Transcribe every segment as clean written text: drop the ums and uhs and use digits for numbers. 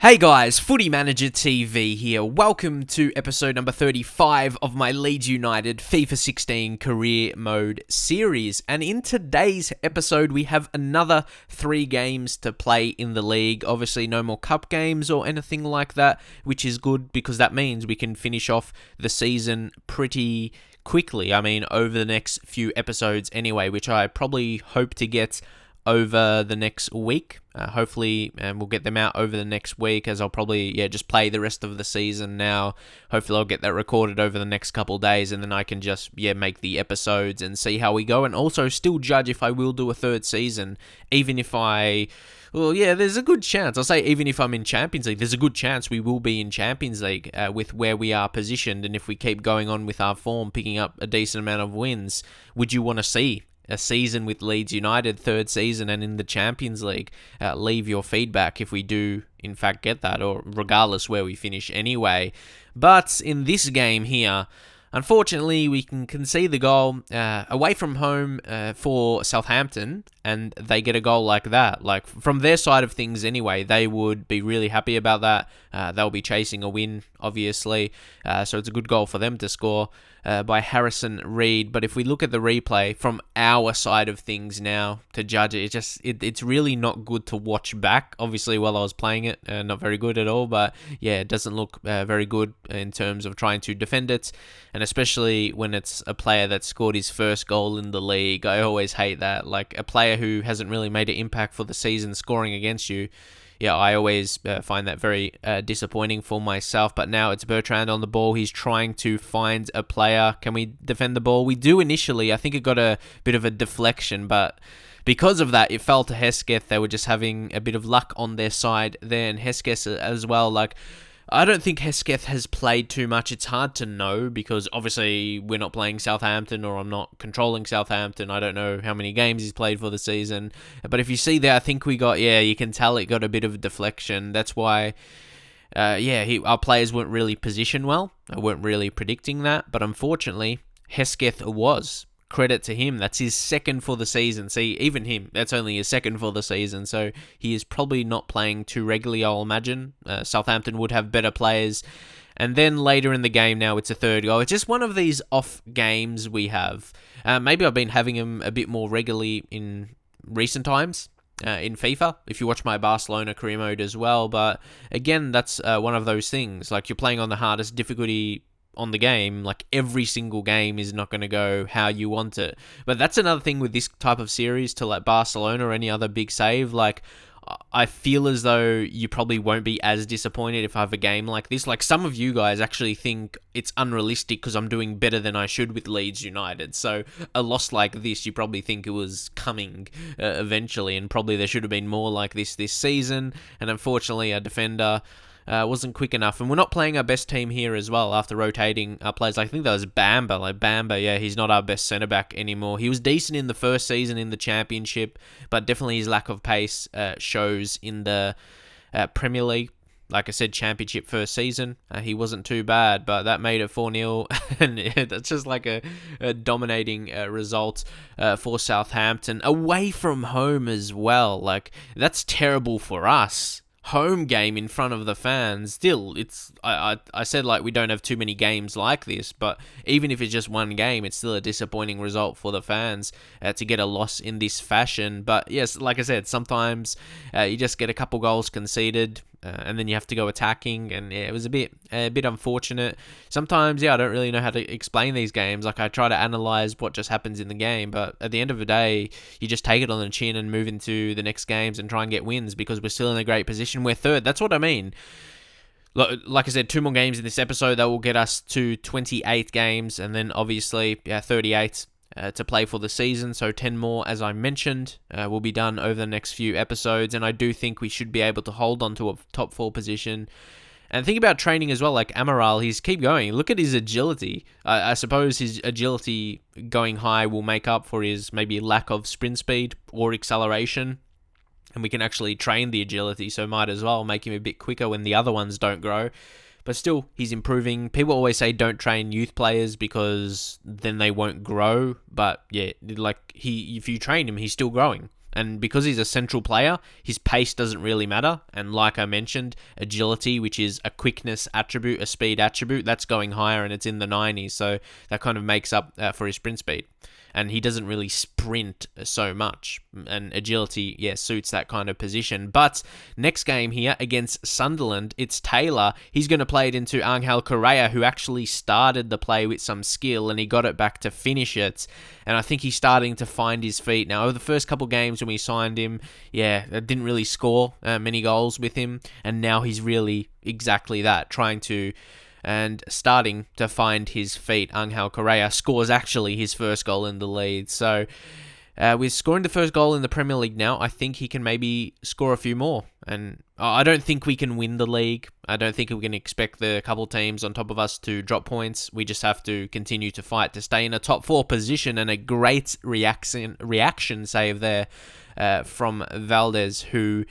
Hey guys, Footy Manager TV here. Welcome to episode number 35 of my Leeds United FIFA 16 Career Mode series. And in today's episode, we have another 3 games to play in the league. Obviously, no more cup games or anything like that, which is good because that means we can finish off the season pretty quickly. I mean, over the next few episodes anyway, which I probably hope to get over the next week. Hopefully, we'll get them out over the next week, as I'll probably just play the rest of the season now. Hopefully I'll get that recorded over the next couple days, and then I can just make the episodes and see how we go, and also still judge if I will do a third season, even if there's a good chance. I'll say even if I'm in Champions League, there's a good chance we will be in Champions League with where we are positioned, and if we keep going on with our form, picking up a decent amount of wins. Would you want to see a season with Leeds United, third season, and in the Champions League? Leave your feedback if we do, in fact, get that, or regardless where we finish anyway. But in this game here, unfortunately, we can concede the goal away from home for Southampton, and they get a goal like that. Like, from their side of things anyway, they would be really happy about that. They'll be chasing a win, obviously. So it's a good goal for them to score by Harrison Reed. But if we look at the replay from our side of things now to judge it, it's really not good to watch back. Obviously, while I was playing it, not very good at all. But yeah, it doesn't look very good in terms of trying to defend it. And especially when it's a player that scored his first goal in the league. I always hate that. Like, a player who hasn't really made an impact for the season scoring against you. Yeah, I always find that very disappointing for myself. But now it's Bertrand on the ball. He's trying to find a player. Can we defend the ball? We do initially. I think it got a bit of a deflection, but because of that, it fell to Hesketh. They were just having a bit of luck on their side there, and Hesketh as well. Like, I don't think Hesketh has played too much. It's hard to know because obviously we're not playing Southampton, or I'm not controlling Southampton. I don't know how many games he's played for the season. But if you see there, I think we got, you can tell it got a bit of a deflection. That's why, our players weren't really positioned well. I weren't really predicting that. But unfortunately, Hesketh was. Credit to him. That's his second for the season. See, even him, that's only his second for the season. So he is probably not playing too regularly, I'll imagine. Southampton would have better players. And then later in the game now, it's a third goal. It's just one of these off games we have. Maybe I've been having them a bit more regularly in recent times. In FIFA, if you watch my Barcelona career mode as well. But again, that's one of those things. Like, you're playing on the hardest difficulty on the game. Like, every single game is not going to go how you want it. But that's another thing with this type of series to like Barcelona or any other big save. Like, I feel as though you probably won't be as disappointed if I have a game like this. Like, some of you guys actually think it's unrealistic because I'm doing better than I should with Leeds United. So a loss like this, you probably think it was coming eventually, and probably there should have been more like this season. And unfortunately, a defender wasn't quick enough. And we're not playing our best team here as well after rotating our players. I think that was Bamba. Like, Bamba, he's not our best centre-back anymore. He was decent in the first season in the Championship, but definitely his lack of pace shows in the Premier League. Like I said, Championship first season, he wasn't too bad, but that made it 4-0, and that's just like a dominating result for Southampton. Away from home as well. Like, that's terrible for us. Home game in front of the fans. Still, I said, like, we don't have too many games like this, but even if it's just one game, it's still a disappointing result for the fans to get a loss in this fashion. But yes, like I said, sometimes you just get a couple goals conceded, and then you have to go attacking, and it was a bit unfortunate. Sometimes, I don't really know how to explain these games. Like, I try to analyze what just happens in the game, but at the end of the day, you just take it on the chin and move into the next games and try and get wins because we're still in a great position. We're third. That's what I mean. Like I said, 2 more games in this episode that will get us to 28 games, and then obviously 38 to play for the season. So 10 more, as I mentioned, will be done over the next few episodes, and I do think we should be able to hold on to a top 4 position. And think about training as well. Like Amaral, he's keep going. Look at his agility. I suppose his agility going high will make up for his maybe lack of sprint speed or acceleration. And we can actually train the agility, so might as well make him a bit quicker when the other ones don't grow. But still, he's improving. People always say don't train youth players because then they won't grow. But yeah, like if you train him, he's still growing. And because he's a central player, his pace doesn't really matter. And like I mentioned, agility, which is a quickness attribute, a speed attribute, that's going higher and it's in the 90s. So that kind of makes up for his sprint speed. And he doesn't really sprint so much. And agility, suits that kind of position. But next game here against Sunderland, it's Taylor. He's going to play it into Angel Correa, who actually started the play with some skill, and he got it back to finish it. And I think he's starting to find his feet. Now, over the first couple games when we signed him, didn't really score many goals with him. And now he's really exactly that, trying to and starting to find his feet. Angel Correa scores actually his first goal in the lead. So with scoring the first goal in the Premier League now, I think he can maybe score a few more. And I don't think we can win the league. I don't think we can expect the couple teams on top of us to drop points. We just have to continue to fight to stay in a top 4 position. And a great reaction save there from Valdez, who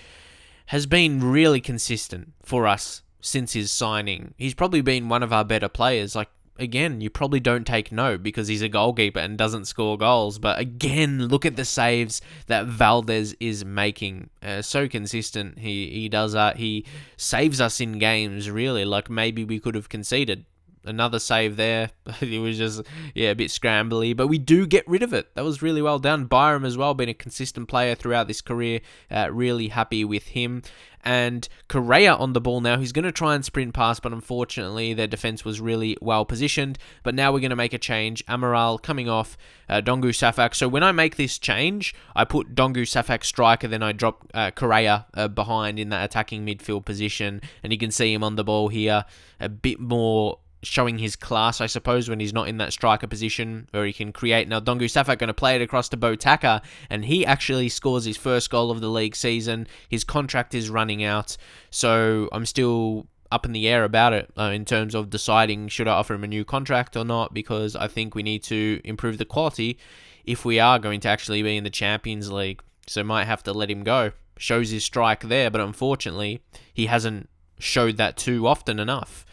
has been really consistent for us since his signing. He's probably been one of our better players. Like, again, you probably don't take note because he's a goalkeeper and doesn't score goals. But again, look at the saves that Valdez is making. So consistent. He does that. He saves us in games, really. Like, maybe we could have conceded. Another save there. It was just, a bit scrambly, but we do get rid of it. That was really well done. Byram as well, been a consistent player throughout this career. Really happy with him. And Correa on the ball now. He's going to try and sprint past, but unfortunately their defense was really well positioned. But now we're going to make a change. Amaral coming off, Dongu Safak. So when I make this change, I put Dongu Safak striker, then I drop Correa behind in that attacking midfield position. And you can see him on the ball here, a bit more showing his class, I suppose, when he's not in that striker position where he can create. Now, Dongu Safak going to play it across to Botaka, and he actually scores his first goal of the league season. His contract is running out, so I'm still up in the air about it in terms of deciding should I offer him a new contract or not, because I think we need to improve the quality if we are going to actually be in the Champions League. So might have to let him go. Shows his strike there, but unfortunately, he hasn't showed that too often enough.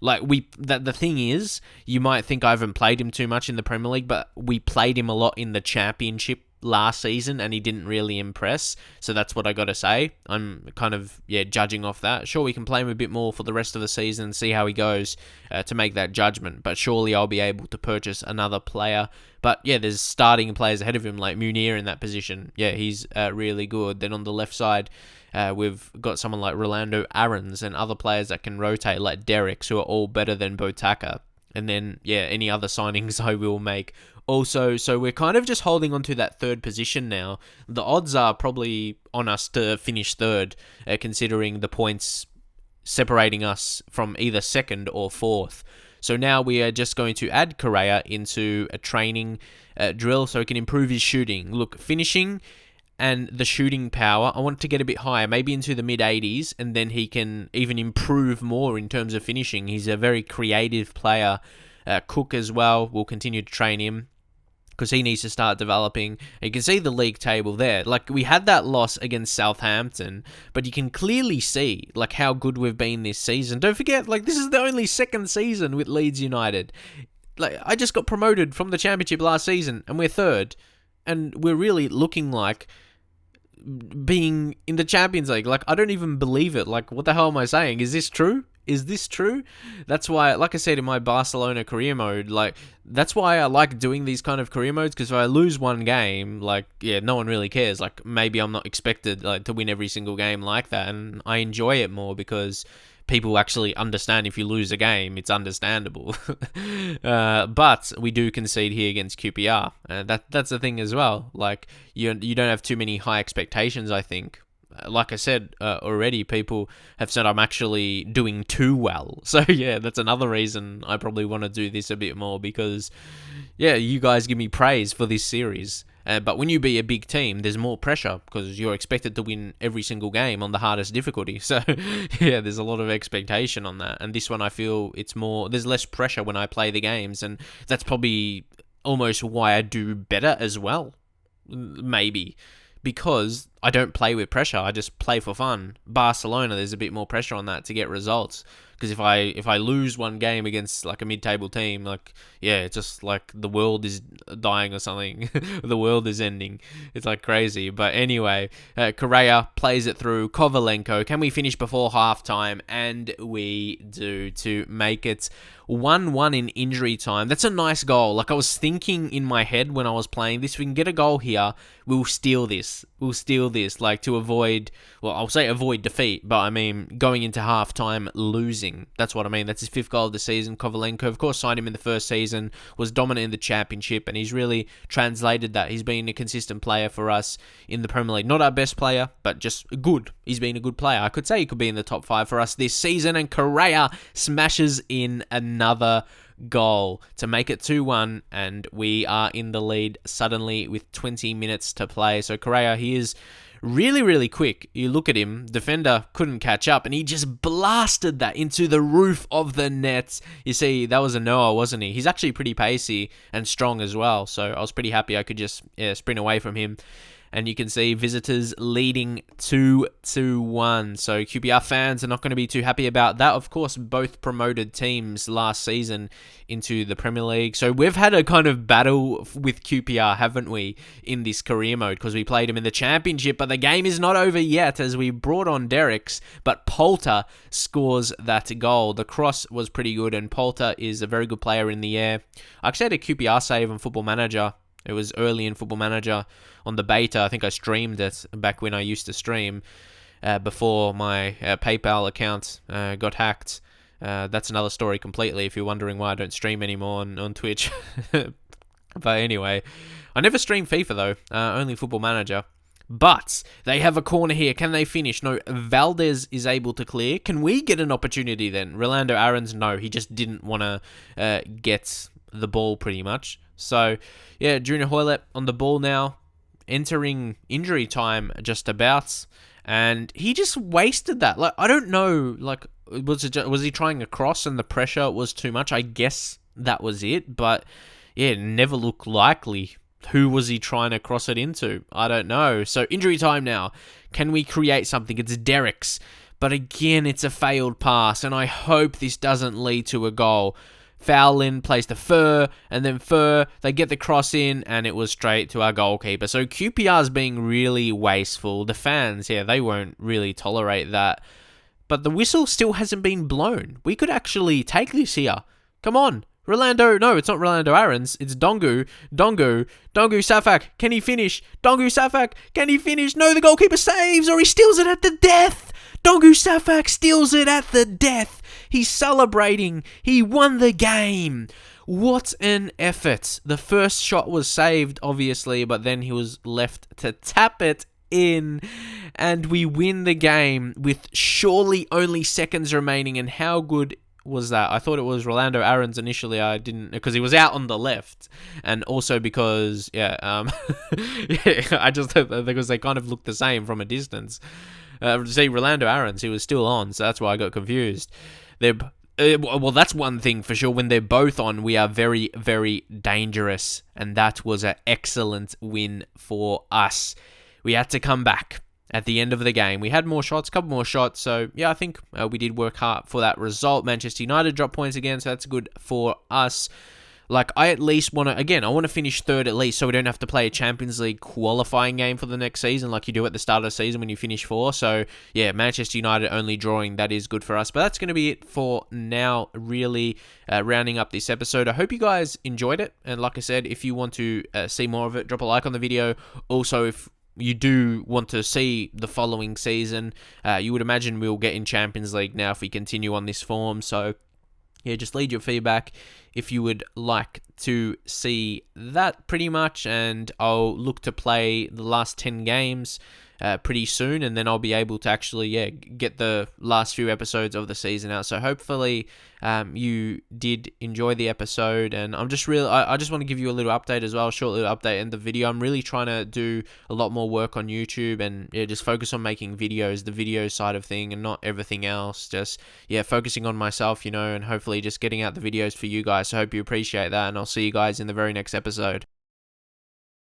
Like, the thing is, you might think I haven't played him too much in the Premier League, but we played him a lot in the Championship last season, and he didn't really impress. So that's what I got to say. I'm kind of, judging off that. Sure, we can play him a bit more for the rest of the season and see how he goes to make that judgment. But surely I'll be able to purchase another player. But there's starting players ahead of him, like Munir in that position. He's really good. Then on the left side, we've got someone like Rolando Aarons and other players that can rotate, like Derricks, who are all better than Botaka. And then, any other signings I will make also. So we're kind of just holding on to that third position now. The odds are probably on us to finish third, considering the points separating us from either second or fourth. So now we are just going to add Correa into a training drill so he can improve his shooting. Look, finishing and the shooting power, I want to get a bit higher, maybe into the mid-80s, and then he can even improve more in terms of finishing. He's a very creative player. Cook as well, we'll continue to train him because he needs to start developing. You can see the league table there. Like, we had that loss against Southampton, but you can clearly see like how good we've been this season. Don't forget, like, this is the only second season with Leeds United. Like, I just got promoted from the Championship last season, and we're third, and we're really looking like being in the Champions League. Like, I don't even believe it. Like, what the hell am I saying? Is this true? Is this true? That's why, like I said in my Barcelona career mode, like, that's why I like doing these kind of career modes, because if I lose one game, like, no one really cares. Like, maybe I'm not expected like to win every single game like that, and I enjoy it more because people actually understand if you lose a game, it's understandable. But we do concede here against QPR. That's the thing as well. Like, you don't have too many high expectations, I think. Like I said already, people have said I'm actually doing too well. So that's another reason I probably want to do this a bit more, because you guys give me praise for this series. But when you be a big team, there's more pressure because you're expected to win every single game on the hardest difficulty. So there's a lot of expectation on that. And this one, I feel there's less pressure when I play the games, and that's probably almost why I do better as well. Maybe. Because I don't play with pressure. I just play for fun. Barcelona, there's a bit more pressure on that to get results. Because if I lose one game against like a mid-table team, like, yeah, it's just like the world is dying or something. The world is ending. It's like crazy. But anyway, Correa plays it through. Kovalenko, can we finish before halftime? And we do, to make it 1-1 in injury time. That's a nice goal. Like, I was thinking in my head when I was playing this, we can get a goal here, we'll steal this. We'll steal this, like, to avoid, well, I'll say avoid defeat, but I mean going into halftime losing. That's what I mean. That's his 5th goal of the season. Kovalenko, of course, signed him in the first season, was dominant in the championship, and he's really translated that. He's been a consistent player for us in the Premier League. Not our best player, but just good. He's been a good player. I could say he could be in the top 5 for us this season, and Correa smashes in another goal to make it 2-1, and we are in the lead suddenly with 20 minutes to play. So Correa, he is really, really quick. You look at him, defender couldn't catch up, and he just blasted that into the roof of the net. You see, that was a Noah, wasn't he? He's actually pretty pacey and strong as well, so I was pretty happy I could just sprint away from him. And you can see visitors leading 2-1. So QPR fans are not going to be too happy about that. Of course, both promoted teams last season into the Premier League. So we've had a kind of battle with QPR, haven't we, in this career mode? Because we played them in the Championship, but the game is not over yet as we brought on Derricks. But Poulter scores that goal. The cross was pretty good, and Poulter is a very good player in the air. I actually had a QPR save on Football Manager. It was early in Football Manager on the beta. I think I streamed it back when I used to stream before my PayPal account got hacked. That's another story completely if you're wondering why I don't stream anymore on Twitch. But anyway, I never stream FIFA though, only Football Manager. But they have a corner here. Can they finish? No, Valdez is able to clear. Can we get an opportunity then? Rolando Aarons, no, he just didn't want to get the ball pretty much. So, yeah, Junior Hoylett on the ball now, entering injury time just about, and he just wasted that. Like, I don't know, like, was he trying a cross and the pressure was too much? I guess that was it, but, yeah, it never looked likely. Who was he trying to cross it into? I don't know. So, injury time now. Can we create something? It's Derricks, but again, it's a failed pass, and I hope this doesn't lead to a goal. Fowlin plays to Fur, and then Fur, they get the cross in, and it was straight to our goalkeeper. So QPR's being really wasteful. The fans, yeah, they won't really tolerate that. But the whistle still hasn't been blown. We could actually take this here. Come on. Rolando, no, it's not Rolando Aarons. It's Dongu Safak, can he finish? Dongu Safak, can he finish? No, the goalkeeper saves, or he steals it at the death. Dongu Safak steals it at the death. He's celebrating. He won the game. What an effort. The first shot was saved, obviously, but then he was left to tap it in. And we win the game with surely only seconds remaining. And how good was that? I thought it was Rolando Aarons initially. I didn't, because he was out on the left, and also because yeah, I just thought because they kind of looked the same from a distance. See, Rolando Aarons, he was still on, so that's why I got confused. Well, that's one thing for sure. When they're both on, we are very, very dangerous, and that was an excellent win for us. We had to come back at the end of the game. We had more shots, a couple more shots, so yeah, I think we did work hard for that result. Manchester United dropped points again, so that's good for us. Like, I at least want to, again, I want to finish third at least so we don't have to play a Champions League qualifying game for the next season like you do at the start of the season when you finish 4. So, yeah, Manchester United only drawing, that is good for us. But that's going to be it for now, really rounding up this episode. I hope you guys enjoyed it. And like I said, if you want to see more of it, drop a like on the video. Also, if you do want to see the following season, you would imagine we'll get in Champions League now if we continue on this form. So, yeah, just leave your feedback if you would like to see that pretty much, and I'll look to play the last 10 games pretty soon, and then I'll be able to actually, yeah, get the last few episodes of the season out. So hopefully you did enjoy the episode, and I just want to give you a little update as well, a short little update in the video. I'm really trying to do a lot more work on YouTube, and yeah, just focus on making videos, the video side of thing, and not everything else. Just, yeah, focusing on myself, you know, and hopefully just getting out the videos for you guys. So I hope you appreciate that, and I'll see you guys in the very next episode.